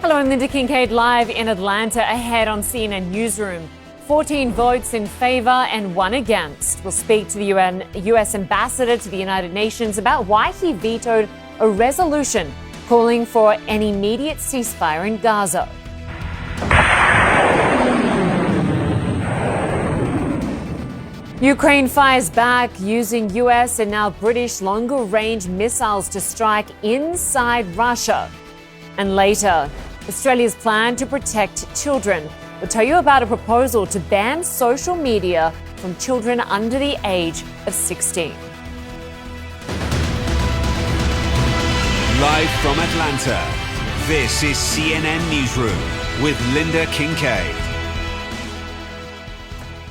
Hello, I'm Linda Kincaid, live in Atlanta, ahead on CNN Newsroom. 14 votes in favor and 1 against. We'll speak to the U.S. ambassador to the United Nations about why he vetoed a resolution calling for an immediate ceasefire in Gaza. Ukraine fires back using U.S. and now British longer-range missiles to strike inside Russia. And later, Australia's plan to protect children. We'll tell you about a proposal to ban social media from children under the age of 16. Live from Atlanta, this is CNN Newsroom with Linda Kincaid.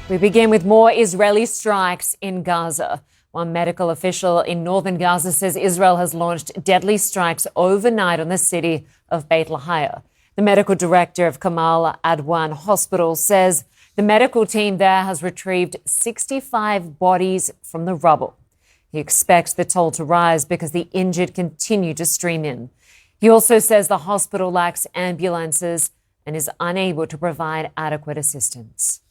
We begin with more Israeli strikes in Gaza. One medical official in northern Gaza says Israel has launched deadly strikes overnight on the city of Beit Lahia. The medical director of Kamal Adwan Hospital says the medical team there has retrieved 65 bodies from the rubble. He expects the toll to rise because the injured continue to stream in. He also says the hospital lacks ambulances and is unable to provide adequate assistance.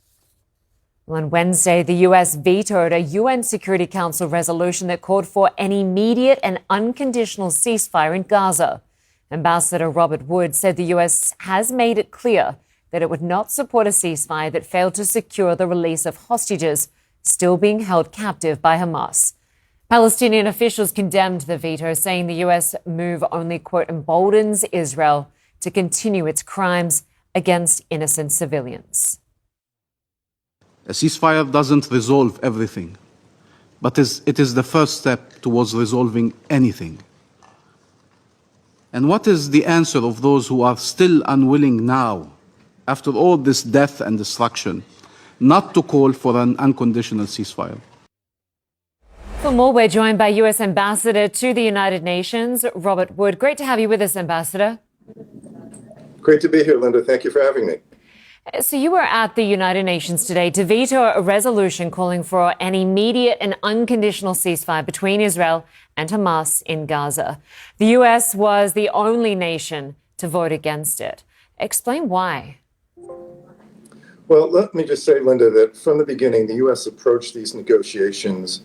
Well, on Wednesday, the U.S. vetoed a UN Security Council resolution that called for an immediate and unconditional ceasefire in Gaza. Ambassador Robert Wood said the U.S. has made it clear that it would not support a ceasefire that failed to secure the release of hostages still being held captive by Hamas. Palestinian officials condemned the veto, saying the U.S. move only, quote, emboldens Israel to continue its crimes against innocent civilians. A ceasefire doesn't resolve everything, but it is the first step towards resolving anything. And what is the answer of those who are still unwilling now, after all this death and destruction, not to call for an unconditional ceasefire? For more, we're joined by U.S. Ambassador to the United Nations, Robert Wood. Great to have you with us, Ambassador. Great to be here, Linda. Thank you for having me. So you were at the United Nations today to veto a resolution calling for an immediate and unconditional ceasefire between Israel and Hamas in Gaza. The U.S. was the only nation to vote against it. Explain why. Well, let me just say, Linda, that from the beginning, the U.S. approached these negotiations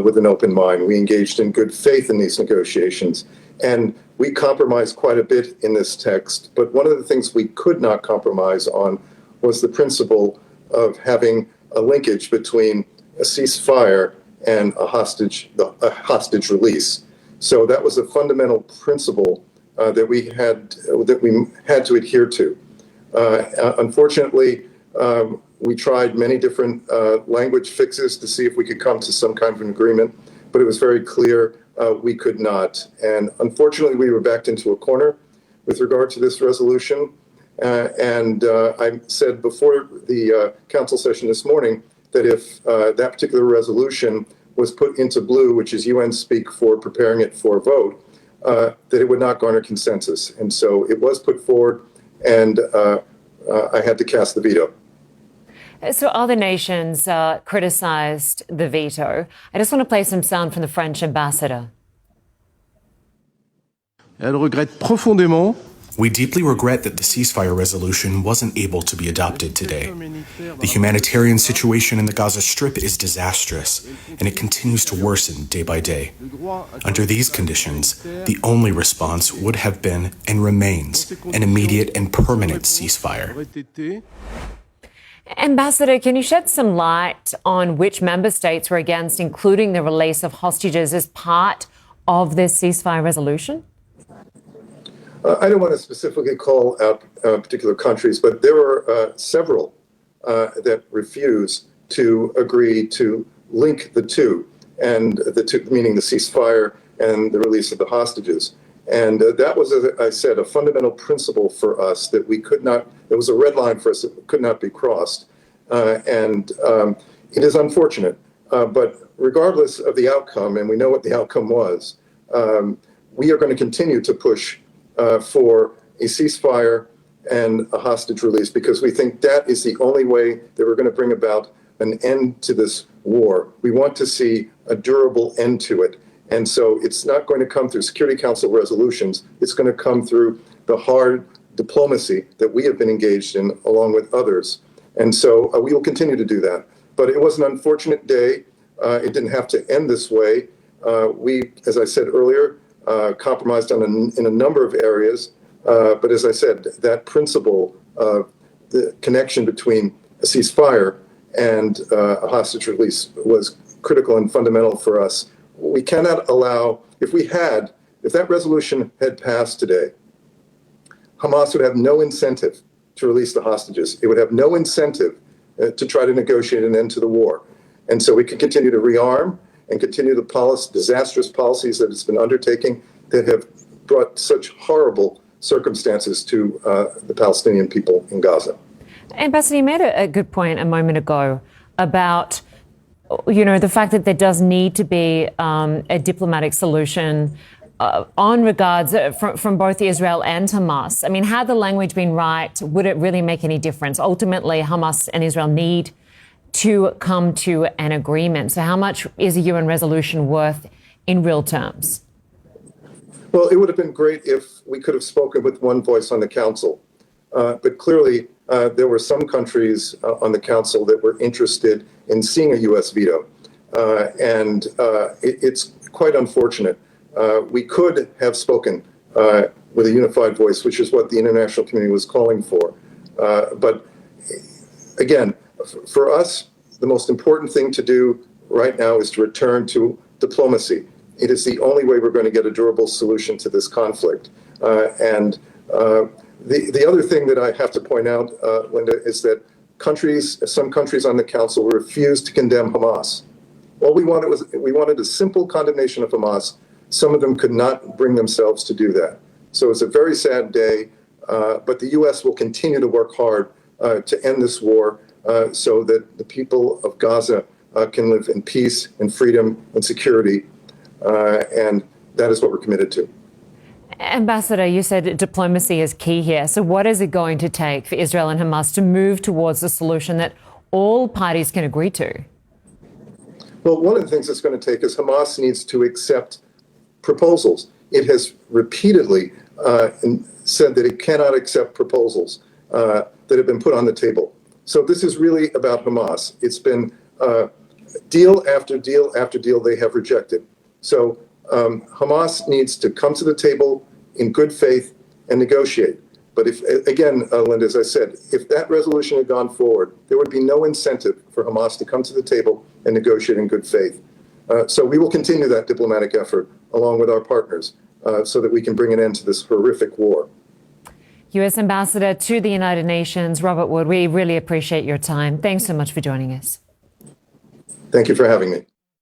with an open mind. We engaged in good faith in these negotiations, and we compromised quite a bit in this text. But one of the things we could not compromise on was the principle of having a linkage between a ceasefire and a hostage release. So that was a fundamental principle that we had to adhere to. Unfortunately, we tried many different language fixes to see if we could come to some kind of an agreement, but it was very clear we could not. And unfortunately, we were backed into a corner with regard to this resolution. I said before the council session this morning that if that particular resolution was put into blue, which is UN speak for preparing it for a vote, that it would not garner consensus. And so it was put forward, and I had to cast the veto. So other nations criticized the veto. I just want to play some sound from the French ambassador. Elle regrette profondément. We deeply regret that the ceasefire resolution wasn't able to be adopted today. The humanitarian situation in the Gaza Strip is disastrous, and it continues to worsen day by day. Under these conditions, the only response would have been, and remains, an immediate and permanent ceasefire. Ambassador, can you shed some light on which member states were against including the release of hostages as part of this ceasefire resolution? I don't want to specifically call out particular countries, but there were several that refused to agree to link the two, and the two, meaning the ceasefire and the release of the hostages. And that was, as I said, a fundamental principle for us that we could not, it was a red line for us that could not be crossed. And it is unfortunate, but regardless of the outcome, and we know what the outcome was, we are going to continue to push for a ceasefire and a hostage release, because we think that is the only way that we're going to bring about an end to this war. We want to see a durable end to it. And so it's not going to come through Security Council resolutions. It's going to come through the hard diplomacy that we have been engaged in along with others. And so we will continue to do that. But it was an unfortunate day. It didn't have to end this way. We, as I said earlier, compromised in a number of areas. But as I said, that principle of the connection between a ceasefire and a hostage release was critical and fundamental for us. We cannot allow, if that resolution had passed today, Hamas would have no incentive to release the hostages. It would have no incentive to try to negotiate an end to the war. And so we can continue to rearm and continue the disastrous policies that it's been undertaking that have brought such horrible circumstances to the Palestinian people in Gaza. Ambassador, you made a good point a moment ago about, the fact that there does need to be a diplomatic solution on regards from both Israel and Hamas. I mean, had the language been right, would it really make any difference? Ultimately, Hamas and Israel need to come to an agreement. So how much is a UN resolution worth in real terms? Well, it would have been great if we could have spoken with one voice on the council. But clearly, there were some countries on the council that were interested in seeing a U.S. veto. And it's quite unfortunate. We could have spoken with a unified voice, which is what the international community was calling for. But again, for us, the most important thing to do right now is to return to diplomacy. It is the only way we're going to get a durable solution to this conflict. And the other thing that I have to point out, Linda, is that some countries on the council refused to condemn Hamas. All we wanted a simple condemnation of Hamas. Some of them could not bring themselves to do that. So it's a very sad day, but the U.S. will continue to work hard to end this war so that the people of Gaza can live in peace and freedom and security. And that is what we're committed to. Ambassador, you said diplomacy is key here. So what is it going to take for Israel and Hamas to move towards a solution that all parties can agree to? Well, one of the things it's going to take is Hamas needs to accept proposals. It has repeatedly said that it cannot accept proposals that have been put on the table. So this is really about Hamas. It's been deal after deal after deal they have rejected. So Hamas needs to come to the table in good faith and negotiate. But if, again, Linda, as I said, if that resolution had gone forward, there would be no incentive for Hamas to come to the table and negotiate in good faith. So we will continue that diplomatic effort along with our partners so that we can bring an end to this horrific war. U.S. Ambassador to the United Nations, Robert Wood, we really appreciate your time. Thanks so much for joining us. Thank you for having me.